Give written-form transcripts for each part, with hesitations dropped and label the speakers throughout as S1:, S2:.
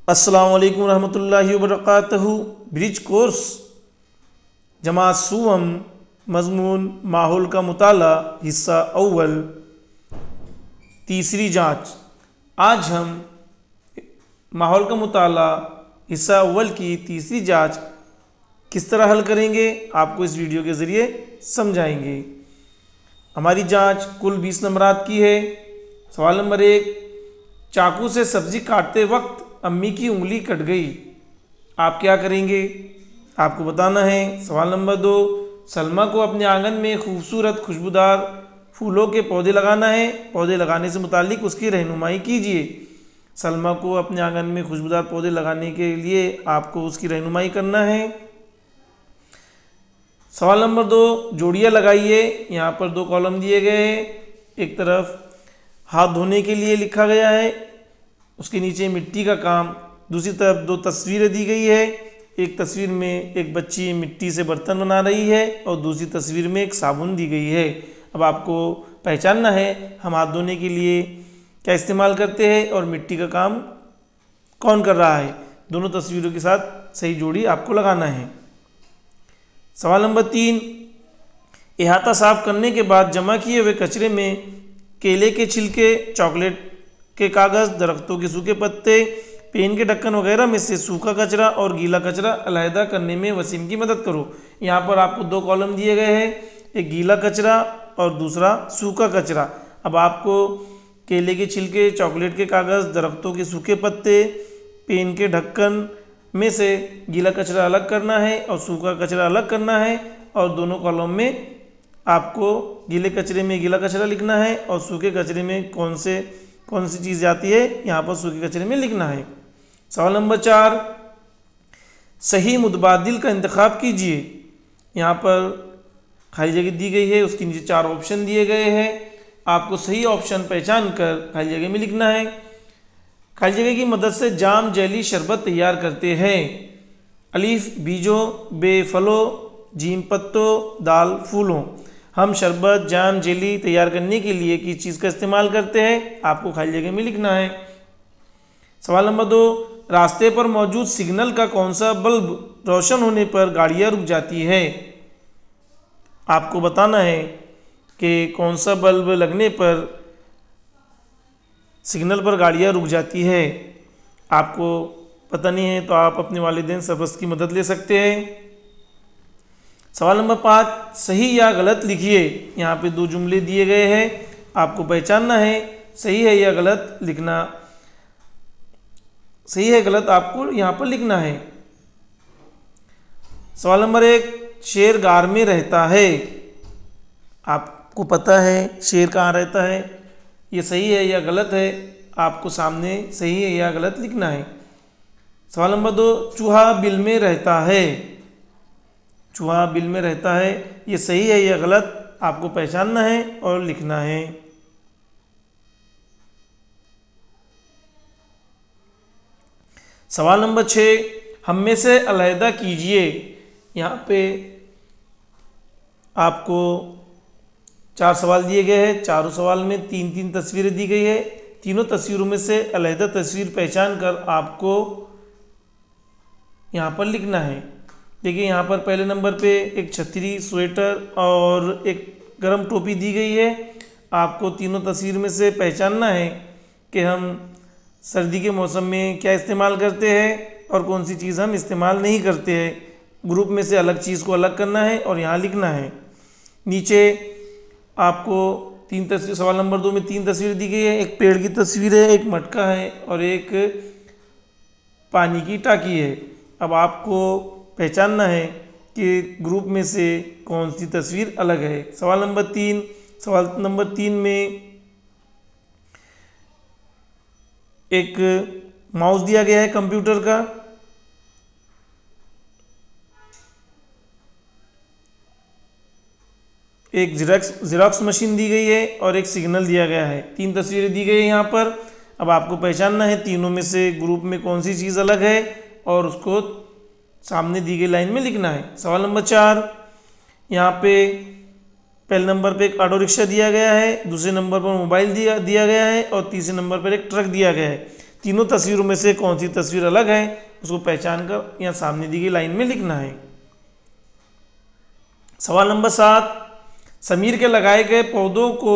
S1: अस्सलाम वालेकुम रहमतुल्लाहि व बरकातहू। ब्रिज कोर्स जमात सुवम मजमून माहौल का मुताला हिस्सा अव्वल तीसरी जांच। आज हम माहौल का मुताला हिस्सा अव्वल की तीसरी जांच किस तरह हल करेंगे आपको इस वीडियो के ज़रिए समझाएंगे। हमारी जांच कुल 20 नंबरात की है। सवाल नंबर 1, चाकू से सब्ज़ी काटते वक्त अम्मी की उंगली कट गई, आप क्या करेंगे? आपको बताना है। सवाल नंबर 2, सलमा को अपने आंगन में खूबसूरत खुशबूदार फूलों के पौधे लगाना है, पौधे लगाने से मुतालिक उसकी रहनुमाई कीजिए। सलमा को अपने आंगन में खुशबूदार पौधे लगाने के लिए आपको उसकी रहनुमाई करना है। सवाल नंबर 2, जोड़ियाँ लगाइए। यहाँ पर 2 कॉलम दिए गए हैं। एक तरफ हाथ धोने के लिए लिखा गया है, उसके नीचे मिट्टी का काम। दूसरी तरफ 2 तस्वीरें दी गई है। एक तस्वीर में एक बच्ची मिट्टी से बर्तन बना रही है और दूसरी तस्वीर में एक साबुन दी गई है। अब आपको पहचानना है हम हाथ धोने के लिए क्या इस्तेमाल करते हैं और मिट्टी का काम कौन कर रहा है। दोनों तस्वीरों के साथ सही जोड़ी आपको लगाना है। सवाल नंबर 3, इहाता साफ करने के बाद जमा किए हुए कचरे में केले के छिलके, चॉकलेट के कागज़, दरख्तों के सूखे पत्ते, पेन के ढक्कन वगैरह में से सूखा कचरा और गीला कचरा अलहदा करने में वसीम की मदद करो। यहाँ पर आपको 2 कॉलम दिए गए हैं, एक गीला कचरा और दूसरा सूखा कचरा। अब आपको केले के छिलके, चॉकलेट के कागज़, दरख्तों के सूखे पत्ते, पेन के ढक्कन में से गीला कचरा अलग करना है और सूखा कचरा अलग करना है और दोनों कॉलम में आपको गीले कचरे में गीला कचरा लिखना है और सूखे कचरे में कौन सी चीज़ जाती है यहाँ पर सूखे कचरे में लिखना है। सवाल नंबर 4, सही मुतबादिल का इंतखाब कीजिए। यहाँ पर खाली जगह दी गई है, उसके नीचे 4 ऑप्शन दिए गए हैं। आपको सही ऑप्शन पहचान कर खाली जगह में लिखना है। खाली जगह की मदद से जाम, जेली, शरबत तैयार करते हैं। अलीफ बीजों, बे फलों, जीम पत्तों, दाल फूलों। हम शरबत, जाम, जेली तैयार करने के लिए किस चीज़ का इस्तेमाल करते हैं आपको खाली जगह में लिखना है। सवाल नंबर 2, रास्ते पर मौजूद सिग्नल का कौन सा बल्ब रोशन होने पर गाड़ियाँ रुक जाती है? आपको बताना है कि कौन सा बल्ब लगने पर सिग्नल पर गाड़ियाँ रुक जाती है। आपको पता नहीं है तो आप अपने वालिदैन सरपरस्त की मदद ले सकते हैं। सवाल नंबर 5, सही या गलत लिखिए। यहाँ पे 2 जुमले दिए गए हैं, आपको पहचानना है सही है या गलत लिखना। सही है गलत आपको यहाँ पर लिखना है। सवाल नंबर 1, शेर गार में रहता है। आपको पता है शेर कहाँ रहता है, ये सही है या गलत है आपको सामने सही है या गलत लिखना है। सवाल नंबर 2, चूहा बिल में रहता है। चूहा बिल में रहता है, ये सही है या गलत आपको पहचानना है और लिखना है। सवाल नंबर 6, हम में से अलहदा कीजिए। यहाँ पे आपको 4 सवाल दिए गए हैं। चारों सवाल में 3-3 तस्वीरें दी गई है। तीनों तस्वीरों में से अलहदा तस्वीर पहचान कर आपको यहाँ पर लिखना है। देखिए यहाँ पर पहले नंबर पे एक छतरी, स्वेटर और एक गर्म टोपी दी गई है। आपको तीनों तस्वीर में से पहचानना है कि हम सर्दी के मौसम में क्या इस्तेमाल करते हैं और कौन सी चीज़ हम इस्तेमाल नहीं करते हैं। ग्रुप में से अलग चीज़ को अलग करना है और यहाँ लिखना है। नीचे आपको 3 तस्वीर, सवाल नंबर 2 में 3 तस्वीर दी गई है। एक पेड़ की तस्वीर है, एक मटका है और एक पानी की टाकी है। अब आपको पहचानना है कि ग्रुप में से कौन सी तस्वीर अलग है। सवाल नंबर 3 में एक माउस दिया गया है कंप्यूटर का। एक ज़ेरॉक्स मशीन दी गई है और एक सिग्नल दिया गया है। 3 तस्वीरें दी गई है यहाँ पर। अब आपको पहचानना है तीनों में से ग्रुप में कौन सी चीज़ अलग है और उसको सामने दी गई लाइन में लिखना है। सवाल नंबर 4, यहाँ पे पहले नंबर पे एक ऑटो रिक्शा दिया गया है, दूसरे नंबर पर मोबाइल दिया गया है और तीसरे नंबर पर एक ट्रक दिया गया है। तीनों तस्वीरों में से कौन सी तस्वीर अलग है उसको पहचान कर यहाँ सामने दी गई लाइन में लिखना है। सवाल नंबर 7, समीर के लगाए गए पौधों को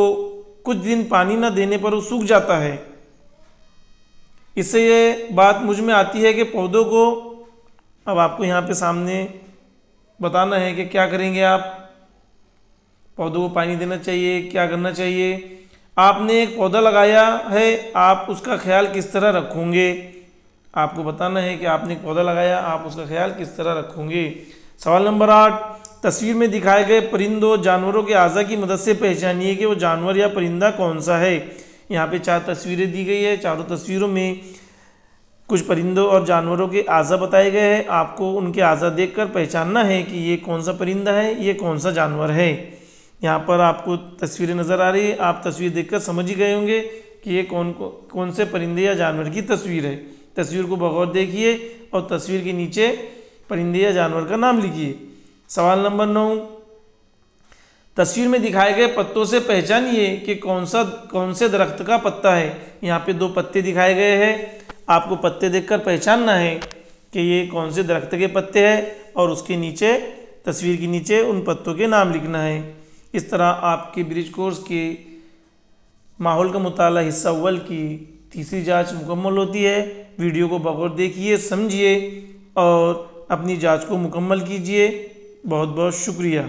S1: कुछ दिन पानी न देने पर वो सूख जाता है। इससे ये बात मुझ में आती है कि पौधों को, अब आपको यहाँ पे सामने बताना है कि क्या करेंगे आप, पौधों को पानी देना चाहिए, क्या करना चाहिए। आपने एक पौधा लगाया है, आप उसका ख्याल किस तरह रखोगे, आपको बताना है कि आपने एक पौधा लगाया, आप उसका ख्याल किस तरह रखोगे। सवाल नंबर 8, तस्वीर में दिखाए गए परिंदों जानवरों के आज़ा की मदद से पहचानिए कि वो जानवर या परिंदा कौन सा है। यहाँ पे 4 तस्वीरें दी गई है, चारों तस्वीरों में कुछ परिंदों और जानवरों के आज़ा बताए गए हैं। आपको उनके आज़ा देखकर पहचानना है कि ये कौन सा परिंदा है, ये कौन सा जानवर है। यहाँ पर आपको तस्वीरें नज़र आ रही है, आप तस्वीर देखकर समझ ही गए होंगे कि ये कौन से परिंदे या जानवर की तस्वीर है। तस्वीर को बगौर देखिए और तस्वीर के नीचे परिंदे या जानवर का नाम लिखिए। सवाल नंबर 9, तस्वीर में दिखाए गए पत्तों से पहचानिए कि कौन से दरख्त का पत्ता है। यहाँ पे 2 पत्ते दिखाए गए हैं, आपको पत्ते देखकर पहचानना है कि ये कौन से दरख्त के पत्ते हैं और उसके नीचे, तस्वीर के नीचे उन पत्तों के नाम लिखना है। इस तरह आपके ब्रिज कोर्स के माहौल का मुताला हिस्सा अव्वल की तीसरी जांच मुकम्मल होती है। वीडियो को बगौर देखिए, समझिए और अपनी जांच को मुकम्मल कीजिए। बहुत बहुत शुक्रिया।